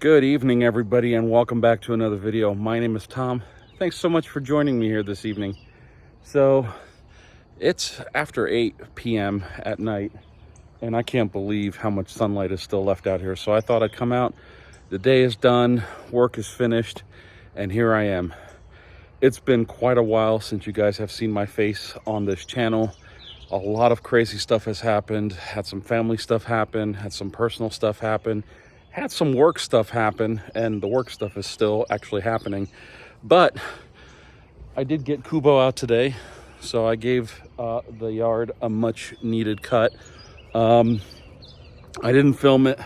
Good evening, everybody, and welcome back to another video. My name is Tom. Thanks so much for joining me here this evening. So it's after 8 p.m. at night, and I can't believe how much sunlight is still left out here. So I thought I'd come out. The day is done, work is finished, and here I am. It's been quite a while since you guys have seen my face on this channel. A lot of crazy stuff has happened. Had some family stuff happen, had some personal stuff happen, had some work stuff happen, and the work stuff is still actually happening. But I did get Kubo out today, so I gave the yard a much needed cut. I didn't film it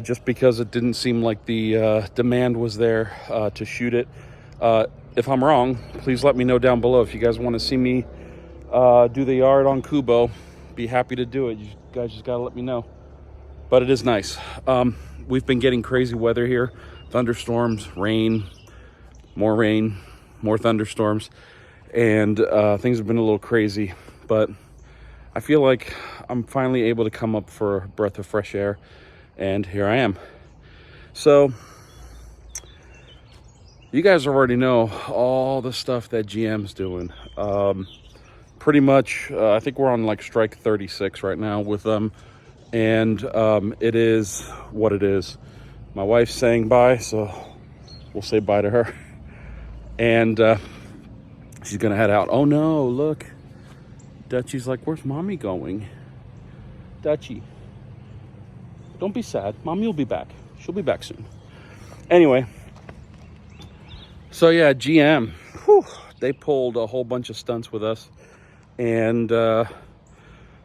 just because it didn't seem like the demand was there to shoot it. If I'm wrong, please let me know down below. If you guys want to see me do the yard on Kubo, be happy to do it. You guys just gotta let me know. But it is nice. We've been getting crazy weather here. Thunderstorms, rain, more thunderstorms. And things have been a little crazy. But I feel like I'm finally able to come up for a breath of fresh air. And here I am. So you guys already know all the stuff that GM's doing. Pretty much, I think we're on like strike 36 right now with them. And it is what it is. My wife's saying bye, so we'll say bye to her. And she's gonna head out. Oh no, look. Dutchie's like, where's mommy going? Dutchie, don't be sad. Mommy will be back. She'll be back soon. Anyway, so yeah, GM, they pulled a whole bunch of stunts with us. And I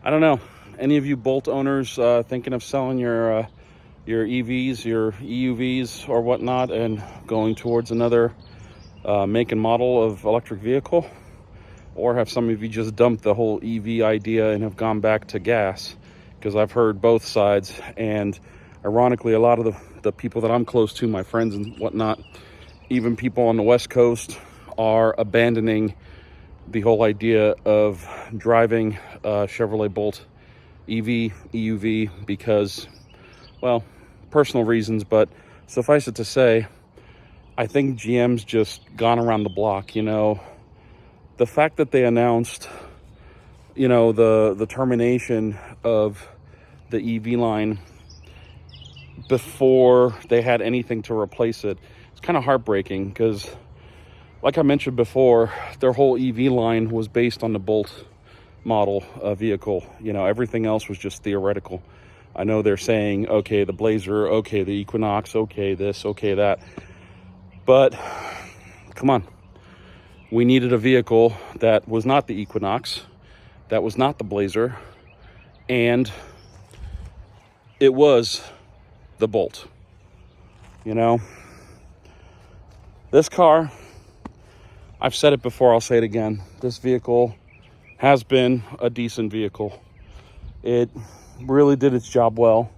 don't know, any of you Bolt owners thinking of selling your EVs, your EUVs or whatnot, and going towards another make and model of electric vehicle? Or have some of you just dumped the whole EV idea and have gone back to gas? Because I've heard both sides, and ironically, a lot of the people that I'm close to, my friends and whatnot, even people on the West Coast, are abandoning the whole idea of driving Chevrolet Bolt EV, EUV, because, well, personal reasons. But suffice it to say, I think GM's just gone around the block. You know, the fact that they announced, you know, the termination of the EV line before they had anything to replace it, it's kind of heartbreaking, because like I mentioned before, their whole EV line was based on the Bolt model vehicle. You know, everything else was just theoretical. I know they're saying, okay, the Blazer, okay, the Equinox, okay, this, okay, that. But come on. We needed a vehicle that was not the Equinox, that was not the Blazer, and it was the Bolt. You know, this car, I've said it before, I'll say it again. This vehicle has been a decent vehicle. It really did its job well,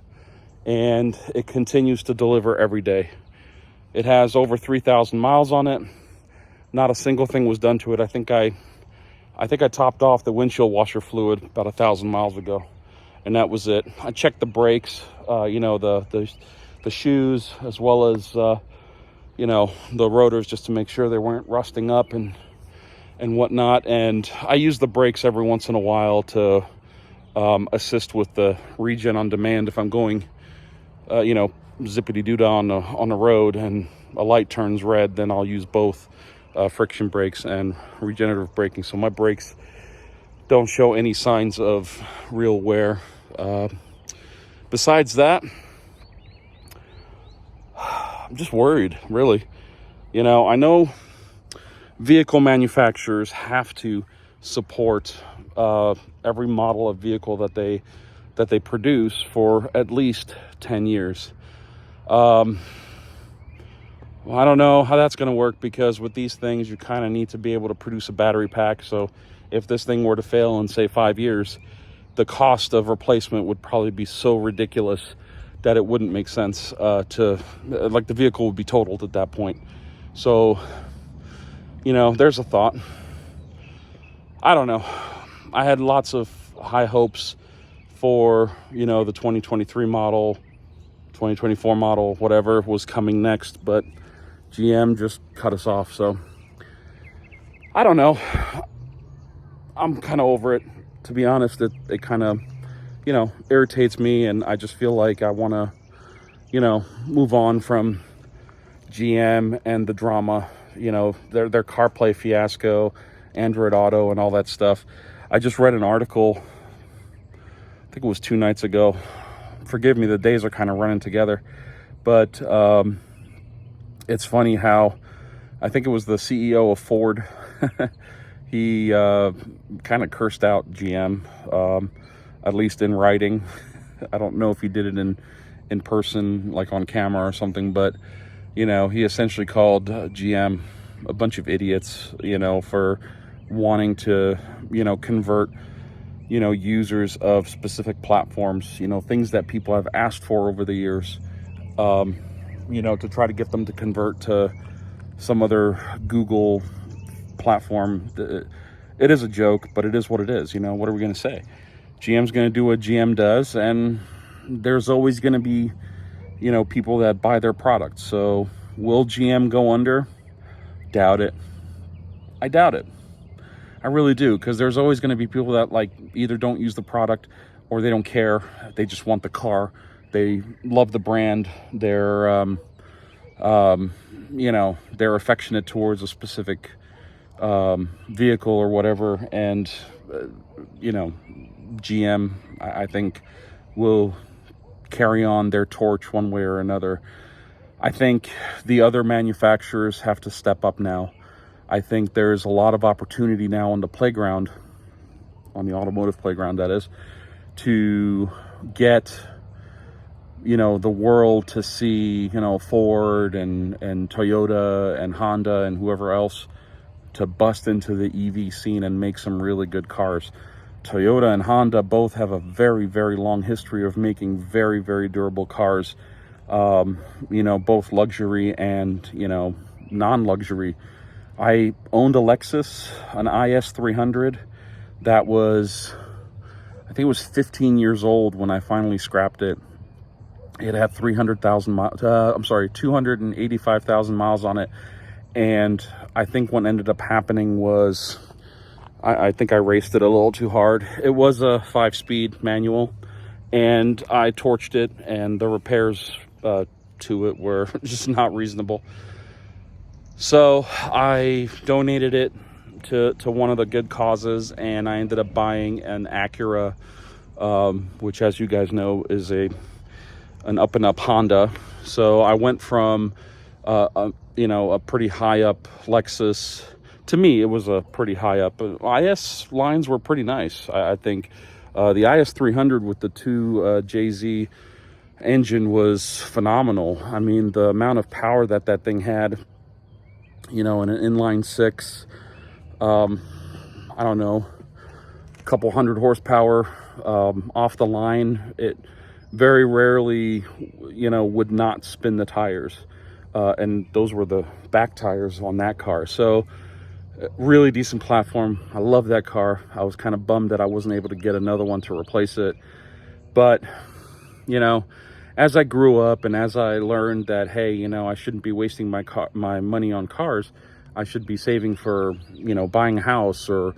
and it continues to deliver every day. It has over 3,000 miles on it. Not a single thing was done to it. I think I topped off the windshield washer fluid about 1,000 miles ago, and that was it. I checked the brakes, you know, the shoes, as well as you know, the rotors, just to make sure they weren't rusting up and whatnot. And I use the brakes every once in a while to assist with the regen on demand. If I'm going, you know, zippity-doo-dah on the road and a light turns red, then I'll use both friction brakes and regenerative braking. So my brakes don't show any signs of real wear. Besides that, I'm just worried, really. You know, I know vehicle manufacturers have to support every model of vehicle that they produce for at least 10 years. I don't know how that's going to work, because with these things, you kind of need to be able to produce a battery pack. So if this thing were to fail in, say, 5 years, the cost of replacement would probably be so ridiculous that it wouldn't make sense the vehicle would be totaled at that point. So, you know, there's a thought. I don't know. I had lots of high hopes for, you know, the 2023 model, 2024 model, whatever was coming next, but GM just cut us off. So I don't know. I'm kind of over it, to be honest. It kind of, irritates me, and I just feel like I want to, move on from GM and the drama, their CarPlay fiasco, Android Auto, and all that stuff. I just read an article, I think it was 2 nights ago. Forgive me, the days are kind of running together, but it's funny how I think it was the CEO of Ford. He kind of cursed out GM, at least in writing. I don't know if he did it in person, like on camera or something, but he essentially called GM a bunch of idiots, for wanting to, convert, users of specific platforms, things that people have asked for over the years, to try to get them to convert to some other Google platform. It is a joke, but it is what it is. What are we going to say? GM's going to do what GM does, and there's always going to be, people that buy their products. So will GM go under? Doubt it. I doubt it. I really do, because there's always going to be people that either don't use the product or they don't care. They just want the car. They love the brand. They're they're affectionate towards a specific vehicle or whatever, and GM, I think, will carry on their torch one way or another. I think the other manufacturers have to step up now. I think there's a lot of opportunity now on the playground, on the automotive playground, that is, to get the world to see Ford and Toyota and Honda and whoever else to bust into the EV scene and make some really good cars. Toyota and Honda both have a very, very long history of making very, very durable cars, both luxury and, non-luxury. I owned a Lexus, an IS 300, that was, I think it was 15 years old when I finally scrapped it. It had 285,000 miles on it. And I think what ended up happening was, I think I raced it a little too hard. It was a 5-speed manual, and I torched it, and the repairs to it were just not reasonable. So I donated it to one of the good causes, and I ended up buying an Acura, which, as you guys know, is an up and up Honda. So I went from a pretty high up Lexus. To me, it was a pretty high up. IS lines were pretty nice, I think. The IS 300 with the 2 JZ engine was phenomenal. I mean, the amount of power that thing had, in an inline 6, I don't know, a couple hundred horsepower off the line. It very rarely, would not spin the tires. And those were the back tires on that car. So really decent platform. I love that car. I was kind of bummed that I wasn't able to get another one to replace it. But, as I grew up and as I learned that, hey, I shouldn't be wasting my money on cars. I should be saving for, buying a house or,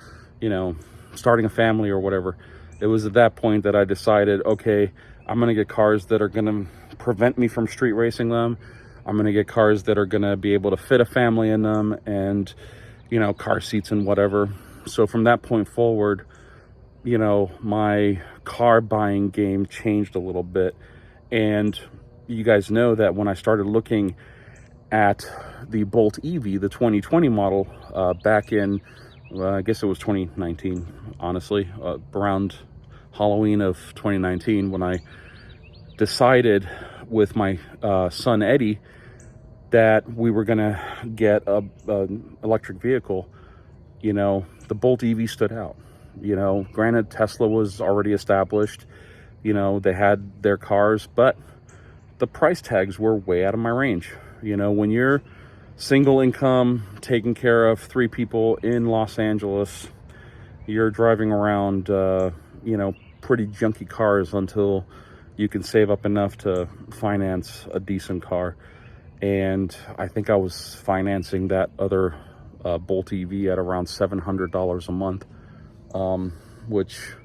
starting a family or whatever. It was at that point that I decided, okay, I'm going to get cars that are going to prevent me from street racing them. I'm going to get cars that are going to be able to fit a family in them, and car seats and whatever. So from that point forward, my car buying game changed a little bit. And you guys know that when I started looking at the Bolt EV, the 2020 model, back in, I guess it was 2019, honestly, around Halloween of 2019, when I decided with my son Eddie that we were gonna get an electric vehicle, the Bolt EV stood out. Granted, Tesla was already established, they had their cars, but the price tags were way out of my range. When you're single income, taking care of 3 people in Los Angeles, you're driving around, pretty junky cars until you can save up enough to finance a decent car. And I think I was financing that other Bolt EV at around $700 a month, which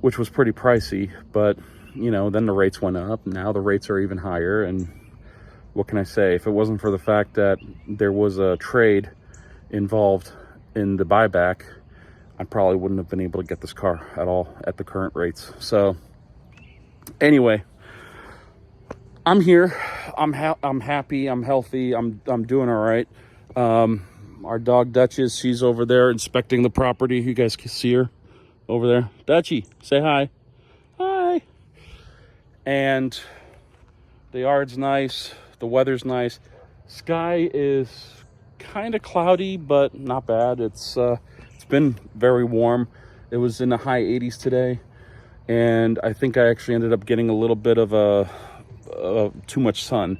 was pretty pricey. But you know, then the rates went up. Now the rates are even higher, and what can I say? If it wasn't for the fact that there was a trade involved in the buyback, I probably wouldn't have been able to get this car at all at the current rates. So anyway, I'm here. I'm happy. I'm healthy. I'm doing all right. Our dog Duchess, she's over there inspecting the property. You guys can see her over there. Dutchie, say hi. Hi. And the yard's nice. The weather's nice. Sky is kind of cloudy, but not bad. It's been very warm. It was in the high 80s today, and I think I actually ended up getting a little bit of too much sun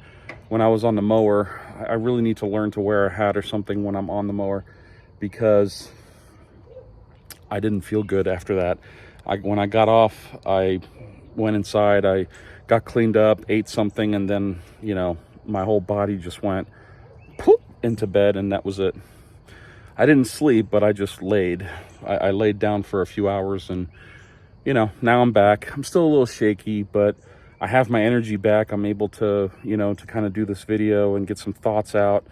when I was on the mower. I really need to learn to wear a hat or something when I'm on the mower, because I didn't feel good after that. When I got off, I went inside, I got cleaned up, ate something, and then, you know, my whole body just went poof into bed, and that was it. I didn't sleep, but I just laid. I laid down for a few hours, and, you know, now I'm back. I'm still a little shaky, but I have my energy back. I'm able to, you know, to kind of do this video and get some thoughts out.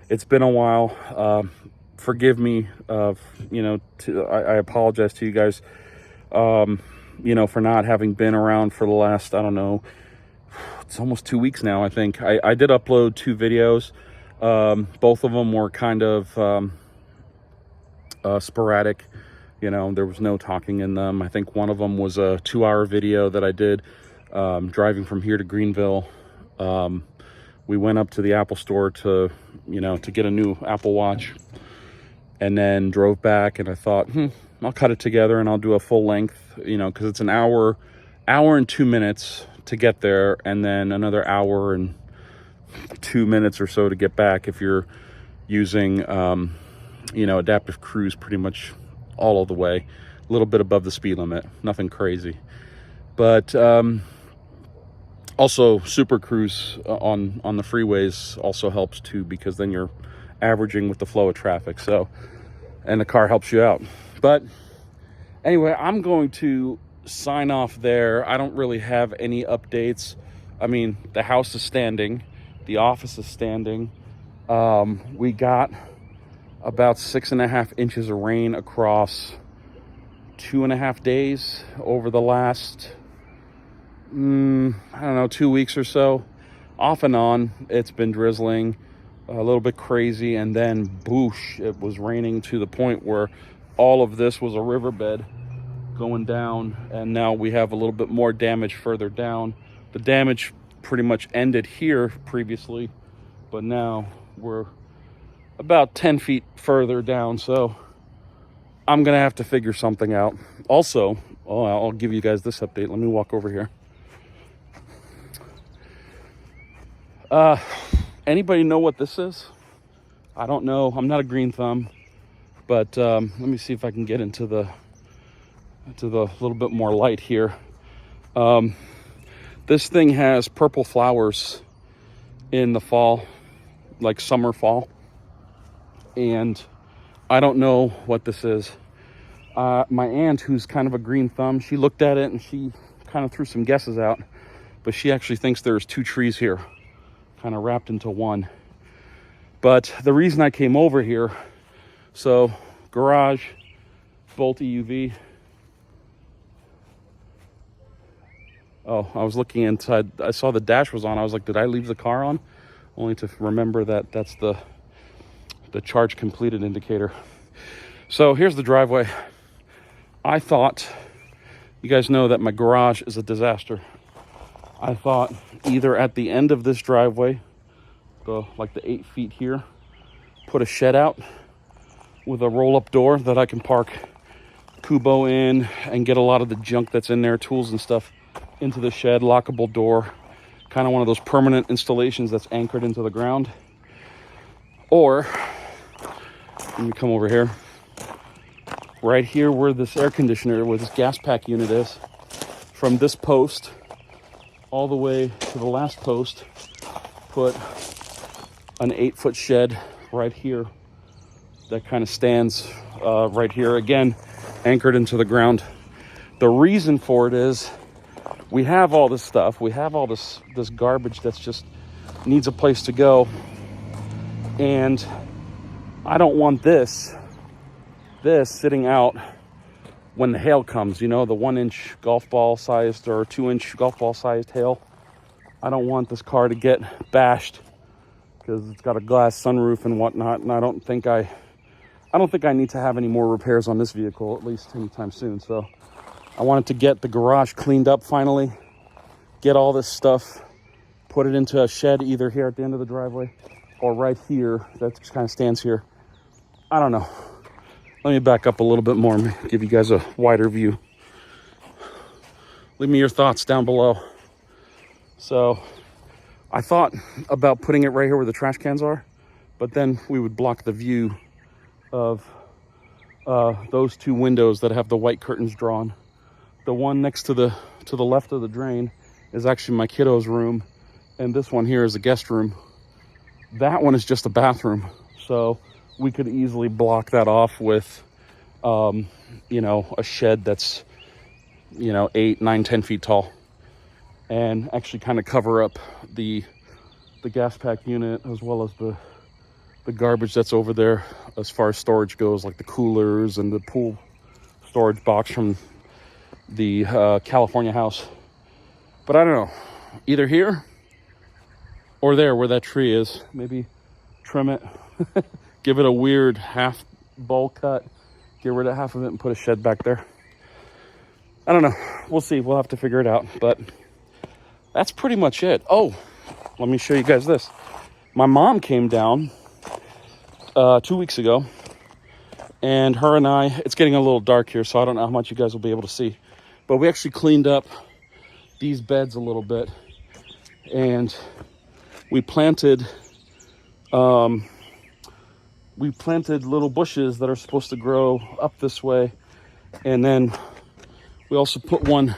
It's been a while. Forgive me, you know, I apologize to you guys, you know, for not having been around for the last, I don't know, it's almost 2 weeks now, I think. I did upload 2 videos. Both of them were kind of sporadic. You know, there was no talking in them. I think one of them was a 2-hour video that I did driving from here to Greenville. We went up to the Apple store to, you know, to get a new Apple Watch, and then drove back, and I thought, I'll cut it together and I'll do a full length, you know, because it's an hour and 2 minutes to get there, and then another hour and 2 minutes or so to get back if you're using, you know, adaptive cruise pretty much all of the way, a little bit above the speed limit, nothing crazy. But also Super Cruise on the freeways also helps too, because then you're averaging with the flow of traffic, so, and the car helps you out. But anyway, I'm going to sign off there. I don't really have any updates. I mean, the house is standing, the office is standing. We got about 6.5 inches of rain across 2.5 days over the last, I don't know, 2 weeks or so. Off and on, it's been drizzling, a little bit crazy, and then boosh, it was raining to the point where all of this was a riverbed going down, and now we have a little bit more damage further down. The damage pretty much ended here previously, but now we're about 10 feet further down, so I'm gonna have to figure something out. Also, I'll give you guys this update. Let me walk over here. Anybody know what this is? I don't know. I'm not a green thumb, but let me see if I can get into the little bit more light here. This thing has purple flowers in the fall, like summer, fall. And I don't know what this is. My aunt, who's kind of a green thumb, she looked at it and she kind of threw some guesses out, but she actually thinks there's 2 trees here, kind of wrapped into one. But the reason I came over here, so garage, Bolt EUV. Oh, I was looking inside. I saw the dash was on. I was like, did I leave the car on? Only to remember that that's the charge completed indicator. So here's the driveway. I thought, you guys know that my garage is a disaster. I thought either at the end of this driveway, like the 8 feet here, put a shed out with a roll-up door that I can park Kubo in and get a lot of the junk that's in there, tools and stuff, into the shed, lockable door, kind of one of those permanent installations that's anchored into the ground. Or, let me come over here, right here where this air conditioner, where this gas pack unit is, from this post all the way to the last post, put an 8-foot shed right here that kind of stands right here, again, anchored into the ground. The reason for it is we have all this stuff. We have all this garbage that's just needs a place to go. And I don't want this sitting out when the hail comes, you know, the 1-inch golf ball sized or 2-inch golf ball sized hail. I don't want this car to get bashed because it's got a glass sunroof and whatnot. And I don't think I need to have any more repairs on this vehicle, at least anytime soon. So I wanted to get the garage cleaned up finally, get all this stuff, put it into a shed either here at the end of the driveway or right here that just kind of stands here. I don't know. Let me back up a little bit more and give you guys a wider view. Leave me your thoughts down below. So I thought about putting it right here where the trash cans are, but then we would block the view of those two windows that have the white curtains drawn. The one next to the left of the drain is actually my kiddo's room, and this one here is a guest room. That one is just a bathroom, so we could easily block that off with you know, a shed that's, you know, 8, 9, 10 feet tall, and actually kind of cover up the gas pack unit as well as the garbage that's over there as far as storage goes, like the coolers and the pool storage box from the California house. But I don't know, either here or there where that tree is. Maybe trim it, give it a weird half bowl cut, get rid of half of it and put a shed back there. I don't know, we'll see, we'll have to figure it out, but that's pretty much it. Oh, let me show you guys this. My mom came down 2 weeks ago, and her and I, it's getting a little dark here, so I don't know how much you guys will be able to see, but we actually cleaned up these beds a little bit, and we planted little bushes that are supposed to grow up this way, and then we also put one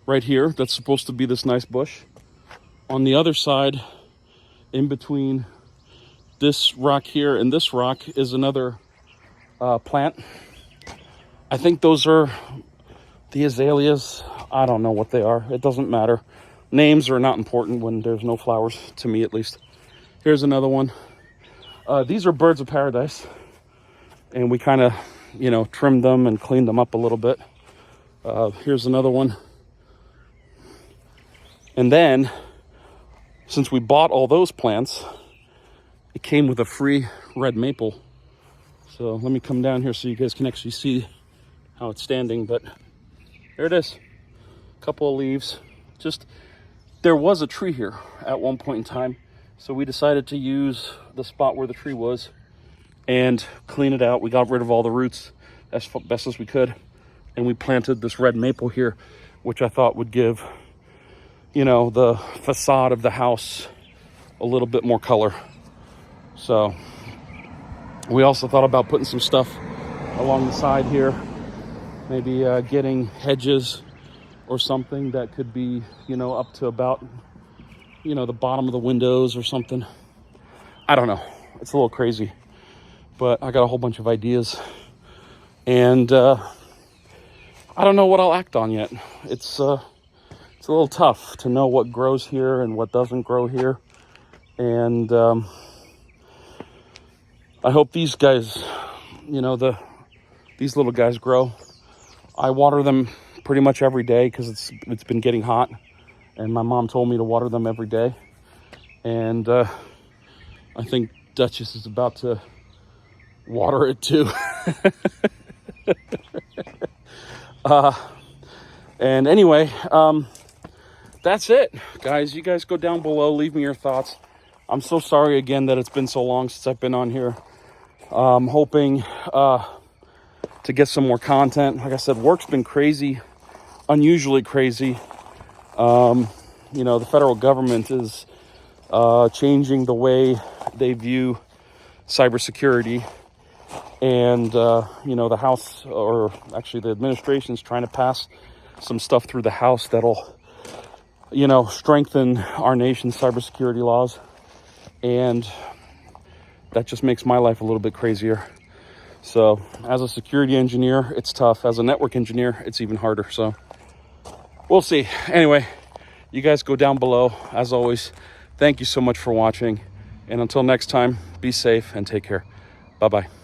right here that's supposed to be this nice bush. On the other side, in between this rock here and this rock, is another plant. I think those are the azaleas. I don't know what they are. It doesn't matter. Names are not important when there's no flowers, to me at least. Here's another one. These are birds of paradise, and we kind of, you know, trimmed them and cleaned them up a little bit. Here's another one. And then, since we bought all those plants, it came with a free red maple. So let me come down here so you guys can actually see how it's standing. But there it is. A couple of leaves. Just, there was a tree here at one point in time, so we decided to use the spot where the tree was and clean it out. We got rid of all the roots as best as we could, and we planted this red maple here, which I thought would give, you know, the facade of the house a little bit more color. So we also thought about putting some stuff along the side here, maybe getting hedges or something that could be, you know, up to about, you know, the bottom of the windows or something. I don't know. It's a little crazy, but I got a whole bunch of ideas, and I don't know what I'll act on yet. It's a little tough to know what grows here and what doesn't grow here, and I hope these guys, you know, these little guys grow. I water them pretty much every day because it's been getting hot, and my mom told me to water them every day. And I think Duchess is about to water it too. And anyway, that's it, guys. You guys go down below, leave me your thoughts. I'm so sorry again that it's been so long since I've been on here. I'm hoping to get some more content. Like I said, work's been crazy, unusually crazy. You know, the federal government is changing the way they view cybersecurity, and you know, the House, or actually the administration, is trying to pass some stuff through the House that'll you know, strengthen our nation's cybersecurity laws. And that just makes my life a little bit crazier. So as a security engineer, it's tough. As a network engineer, it's even harder. So we'll see. Anyway, you guys go down below. As always, thank you so much for watching. And until next time, be safe and take care. Bye-bye.